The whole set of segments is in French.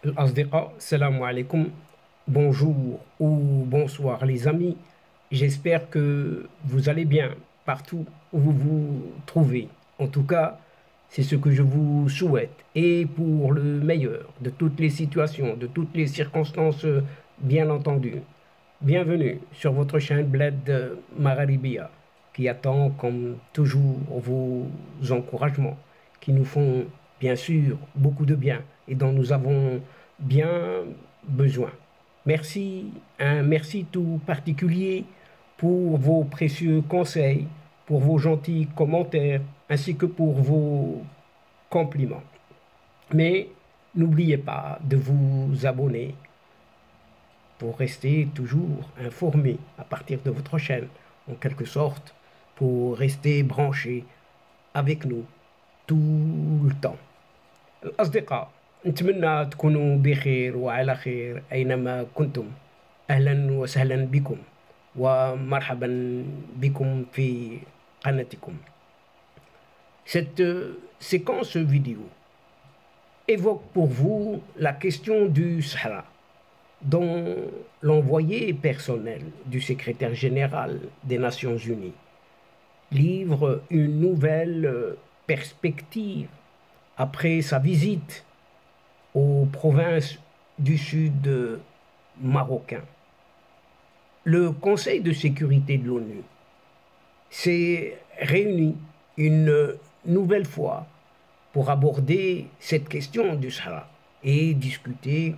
Asdiqa, salam alaikum, bonjour ou bonsoir les amis. J'espère que vous allez bien partout où vous vous trouvez. En tout cas, c'est ce que je vous souhaite. Et pour le meilleur de toutes les situations, de toutes les circonstances, bien entendu. Bienvenue sur votre chaîne Bled Mararibia qui attend comme toujours vos encouragements qui nous font bien sûr beaucoup de bien et dont nous avons bien besoin. Merci, un merci tout particulier pour vos précieux conseils, pour vos gentils commentaires ainsi que pour vos compliments. Mais n'oubliez pas de vous abonner pour rester toujours informé à partir de votre chaîne, en quelque sorte, pour rester branché avec nous tout le temps. الأصدقاء، نتمنى تكونوا بخير وعلى خير أينما كنتم. أهلا وسهلا بكم ومرحبا بكم في قناتكم. Cette séquence vidéo évoque pour vous la question du Sahara, dont l'envoyé personnel du secrétaire général des Nations Unies livre une nouvelle perspective après sa visite aux provinces du sud marocain. Le Conseil de sécurité de l'ONU s'est réuni une nouvelle fois pour aborder cette question du Sahara et discuter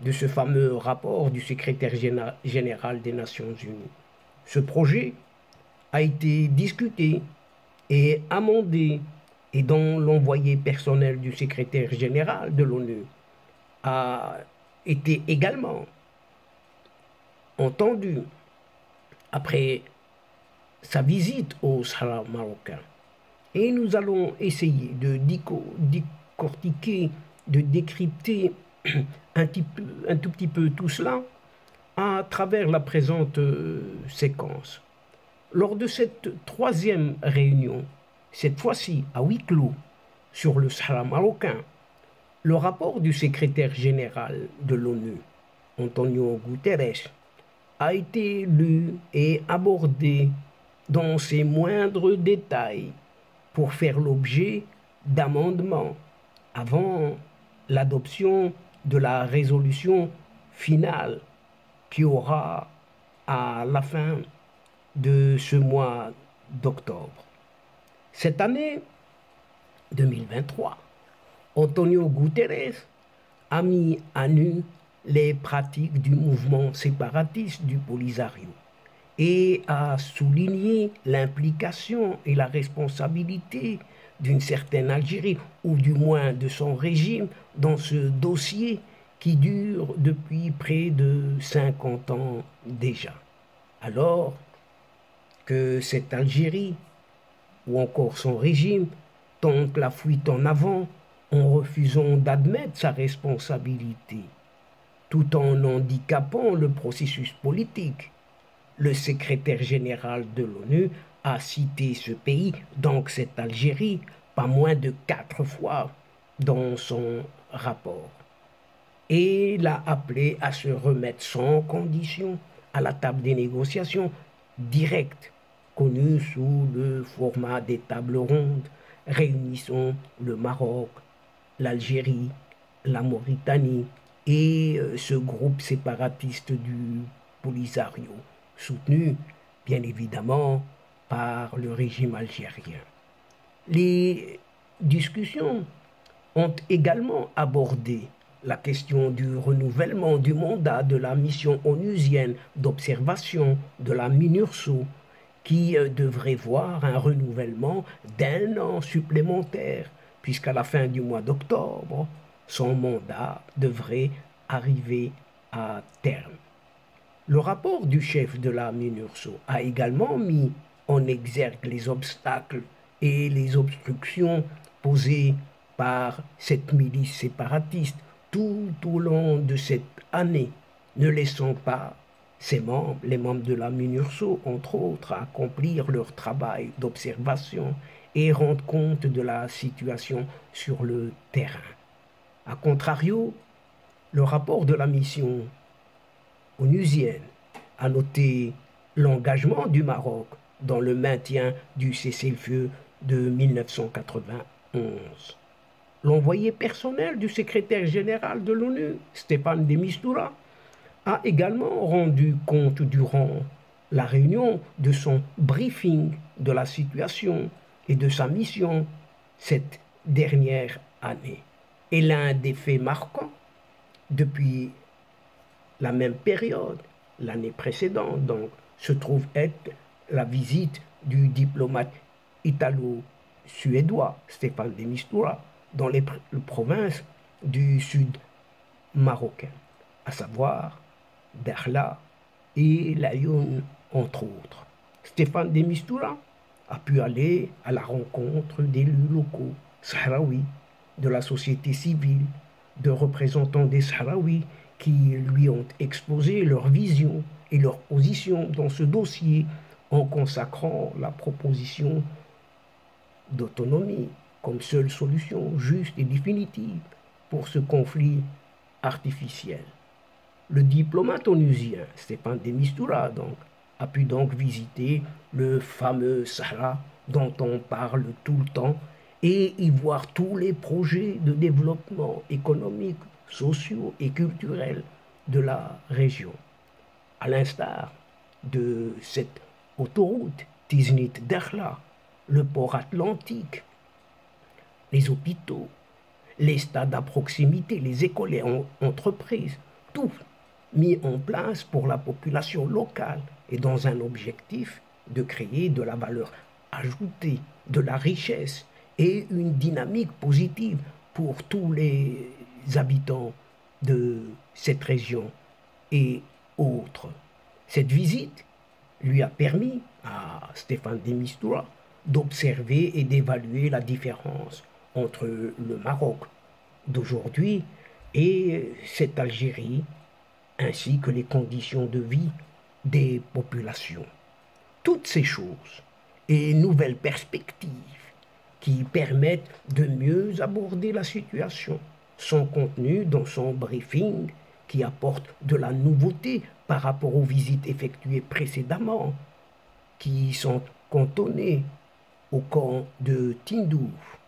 de ce fameux rapport du secrétaire général des Nations Unies. Ce projet a été discuté et amendé et dont l'envoyé personnel du secrétaire général de l'ONU a été également entendu après sa visite au Sahara marocain. Et nous allons essayer de décortiquer, de décrypter un tout petit peu tout cela à travers la présente séquence. Lors de cette troisième réunion, cette fois-ci à huis clos sur le Sahara marocain, le rapport du secrétaire général de l'ONU, Antonio Guterres, a été lu et abordé dans ses moindres détails pour faire l'objet d'amendements avant l'adoption de la résolution finale qui aura à la fin de ce mois d'octobre. Cette année 2023, Antonio Guterres a mis à nu les pratiques du mouvement séparatiste du Polisario et a souligné l'implication et la responsabilité d'une certaine Algérie, ou du moins de son régime, dans ce dossier qui dure depuis près de 50 ans déjà. Alors que cette Algérie, ou encore son régime, tente la fuite en avant en refusant d'admettre sa responsabilité, tout en handicapant le processus politique. Le secrétaire général de l'ONU a cité ce pays, donc cette Algérie, pas moins de 4 fois dans son rapport. Et l'a appelé à se remettre sans condition à la table des négociations directes, connues sous le format des tables rondes réunissant le Maroc, l'Algérie, la Mauritanie et ce groupe séparatiste du Polisario, soutenu bien évidemment par le régime algérien. Les discussions ont également abordé la question du renouvellement du mandat de la mission onusienne d'observation de la MINURSO, qui devrait voir un renouvellement d'1 an supplémentaire, puisqu'à la fin du mois d'octobre, son mandat devrait arriver à terme. Le rapport du chef de la MINURSO a également mis en exergue les obstacles et les obstructions posées par cette milice séparatiste tout au long de cette année, ne laissant pas ses membres, les membres de la MINURSO, entre autres, accomplir leur travail d'observation et rendre compte de la situation sur le terrain. A contrario, Le rapport de la mission onusienne a noté l'engagement du Maroc dans le maintien du cessez-le-feu de 1991. L'envoyé personnel du secrétaire général de l'ONU, Staffan de Mistura, a également rendu compte durant la réunion de son briefing de la situation et de sa mission cette dernière année. Et l'un des faits marquants depuis la même période, l'année précédente, donc, se trouve être la visite du diplomate italo-suédois Staffan de Mistura dans les provinces du sud marocain, à savoir Dakhla et Laayoune, entre autres. Staffan de Mistura a pu aller à la rencontre d'élus locaux sahraouis, de la société civile, de représentants des Sahraouis qui lui ont exposé leur vision et leur position dans ce dossier en consacrant la proposition d'autonomie comme seule solution juste et définitive pour ce conflit artificiel. Le diplomate onusien Staffan de Mistura donc, a pu donc visiter le fameux Sahara dont on parle tout le temps et y voir tous les projets de développement économique, sociaux et culturels de la région. À l'instar de cette autoroute Tiznit-Dakhla, le port atlantique, les hôpitaux, les stades à proximité, les écoles et entreprises, tout mis en place pour la population locale et dans un objectif de créer de la valeur ajoutée, de la richesse et une dynamique positive pour tous les habitants de cette région et autres. Cette visite lui a permis à Staffan de Mistura d'observer et d'évaluer la différence entre le Maroc d'aujourd'hui et cette Algérie, ainsi que les conditions de vie des populations. Toutes ces choses et nouvelles perspectives qui permettent de mieux aborder la situation sont contenues dans son briefing qui apporte de la nouveauté par rapport aux visites effectuées précédemment, qui sont cantonnées au camp de Tindouf,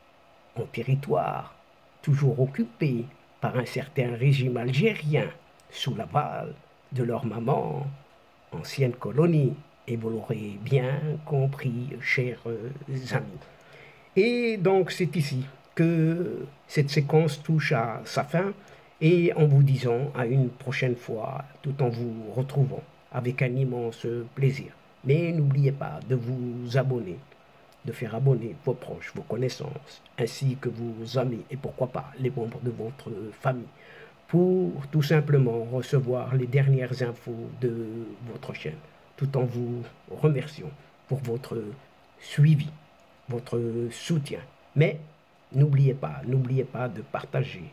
en territoire toujours occupé par un certain régime algérien sous l'aval de leur maman, ancienne colonie, et vous l'aurez bien compris, chers amis. Et donc c'est ici que cette séquence touche à sa fin, et en vous disant à une prochaine fois, tout en vous retrouvant avec un immense plaisir. Mais n'oubliez pas de vous abonner, de faire abonner vos proches, vos connaissances, ainsi que vos amis et pourquoi pas les membres de votre famille, pour tout simplement recevoir les dernières infos de votre chaîne, tout en vous remerciant pour votre suivi, votre soutien. Mais n'oubliez pas de partager,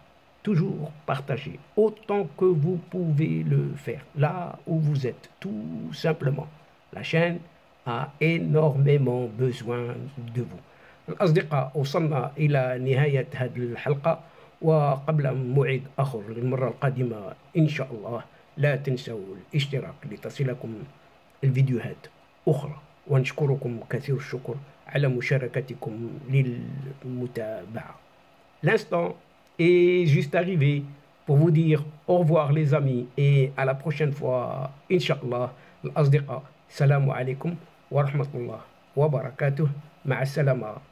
toujours partager, autant que vous pouvez le faire, là où vous êtes, tout simplement. La chaîne a énormément besoin de vous. الأصدقاء وصلنا إلى نهاية هذه الحلقة، وقبل موعد آخر للمرة القادمة إن شاء الله لا تنسوا الاشتراك لتصلكم الفيديوهات أخرى، ونشكركم كثير الشكر على مشاركتكم للمتابعة. L'instant est juste arrivé pour vous dire au revoir les amis et à la prochaine fois Inch'Allah. الأصدقاء السلام عليكم ورحمة الله وبركاته. مع السلامة.